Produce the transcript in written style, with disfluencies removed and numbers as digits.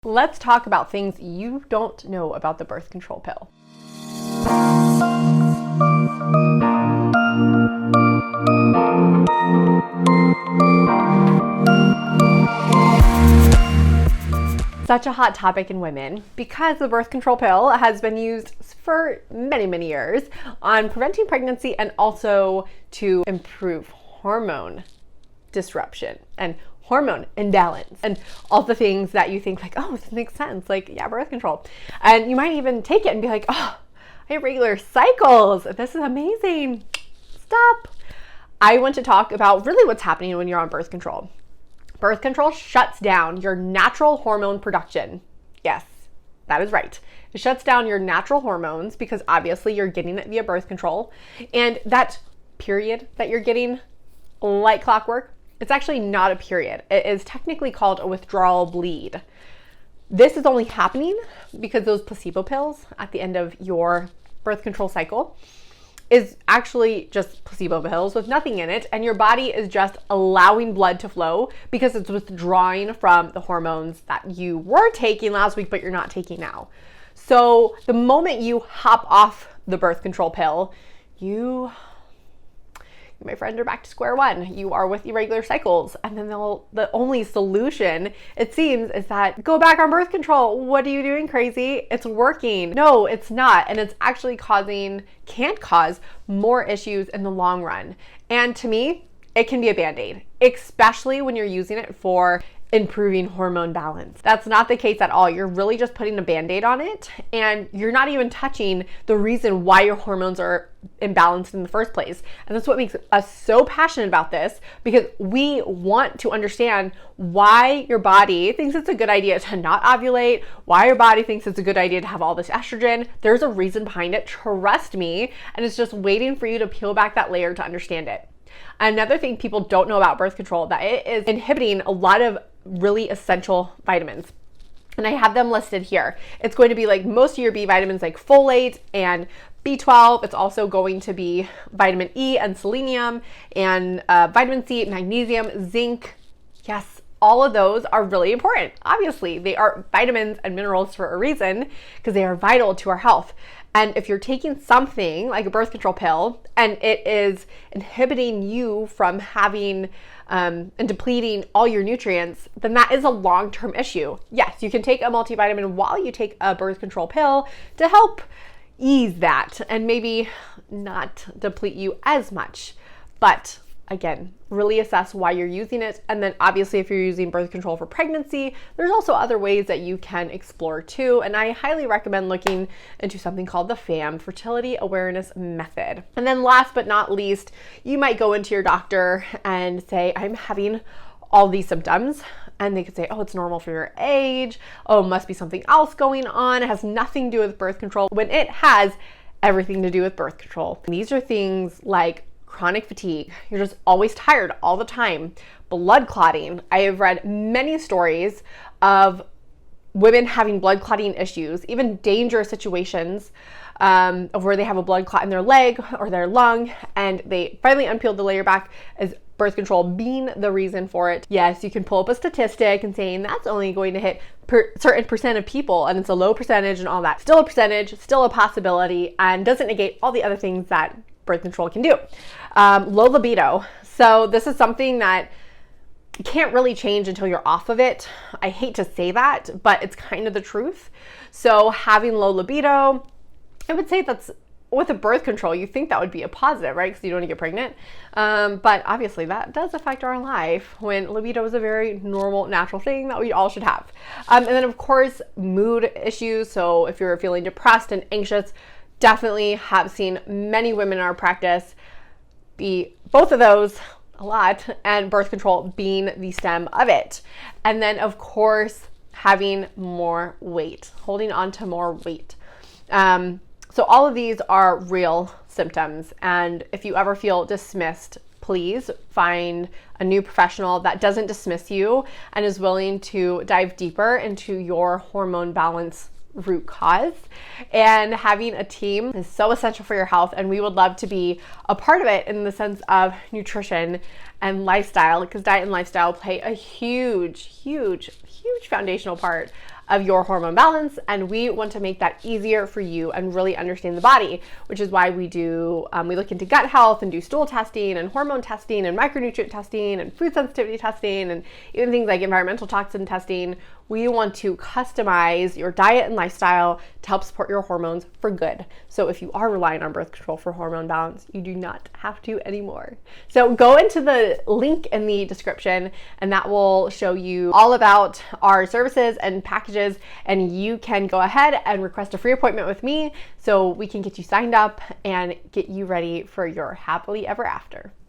Let's talk about things you don't know about the birth control pill. Such a hot topic in women because the birth control pill has been used for many, many years on preventing pregnancy and also to improve hormone disruption and hormone imbalance and all the things that you think like, oh, this makes sense. Like, yeah, birth control. And you might even take it and be like, oh, I have regular cycles. This is amazing. Stop. I want to talk about really what's happening when you're on birth control. Birth control shuts down your natural hormone production. Yes, that is right. It shuts down your natural hormones because obviously you're getting it via birth control. And that period that you're getting, like clockwork, it's actually not a period. It is technically called a withdrawal bleed. This is only happening because those placebo pills at the end of your birth control cycle is actually just placebo pills with nothing in it, and your body is just allowing blood to flow because it's withdrawing from the hormones that you were taking last week but you're not taking now. So the moment you hop off the birth control pill, my friend, are back to square one. You are with irregular cycles. And then the only solution, it seems, is that go back on birth control. What are you doing, crazy? It's working. No, it's not. And it's actually can cause more issues in the long run. And to me, it can be a Band-Aid, especially when you're using it for improving hormone balance. That's not the case at all. You're really just putting a Band-Aid on it, and you're not even touching the reason why your hormones are imbalanced in the first place. And that's what makes us so passionate about this, because we want to understand why your body thinks it's a good idea to not ovulate, why your body thinks it's a good idea to have all this estrogen. There's a reason behind it, trust me, and it's just waiting for you to peel back that layer to understand it. Another thing people don't know about birth control, that it is inhibiting a lot of really essential vitamins. And I have them listed here. It's going to be like most of your B vitamins like folate and B12. It's also going to be vitamin E and selenium and vitamin C, magnesium, zinc. Yes, all of those are really important. Obviously, they are vitamins and minerals for a reason because they are vital to our health. And if you're taking something like a birth control pill and it is inhibiting you from having and depleting all your nutrients, then that is a long-term issue. Yes, you can take a multivitamin while you take a birth control pill to help ease that and maybe not deplete you as much. But again, really assess why you're using it. And then obviously if you're using birth control for pregnancy, there's also other ways that you can explore too. And I highly recommend looking into something called the FAM, Fertility Awareness Method. And then last but not least, you might go into your doctor and say, I'm having all these symptoms. And they could say, oh, it's normal for your age. Oh, it must be something else going on. It has nothing to do with birth control, when it has everything to do with birth control. And these are things like chronic fatigue. You're just always tired all the time. Blood clotting. I have read many stories of women having blood clotting issues, even dangerous situations of where they have a blood clot in their leg or their lung, and they finally unpeeled the layer back as birth control being the reason for it. Yes, you can pull up a statistic and saying that's only going to hit certain percent of people, and it's a low percentage and all that. Still a percentage, still a possibility, and doesn't negate all the other things that birth control can do. Low libido. So this is something that you can't really change until you're off of it. I hate to say that, but it's kind of the truth. So having low libido, I would say that's with a birth control, you think that would be a positive, right? Because you don't want to get pregnant. But obviously that does affect our life when libido is a very normal, natural thing that we all should have. And then of course, mood issues. So if you're feeling depressed and anxious, definitely have seen many women in our practice be both of those a lot, and birth control being the stem of it. And then of course, having more weight, holding on to more weight. So all of these are real symptoms. And if you ever feel dismissed, please find a new professional that doesn't dismiss you and is willing to dive deeper into your hormone balance root cause. And having a team is so essential for your health, and we would love to be a part of it in the sense of nutrition and lifestyle, because diet and lifestyle play a huge foundational part of your hormone balance, and we want to make that easier for you and really understand the body, which is why we look into gut health and do stool testing and hormone testing and micronutrient testing and food sensitivity testing and even things like environmental toxin testing. We want to customize your diet and lifestyle to help support your hormones for good. So if you are relying on birth control for hormone balance, you do not have to anymore. So go into the link in the description, and that will show you all about our services and packages, and you can go ahead and request a free appointment with me so we can get you signed up and get you ready for your happily ever after.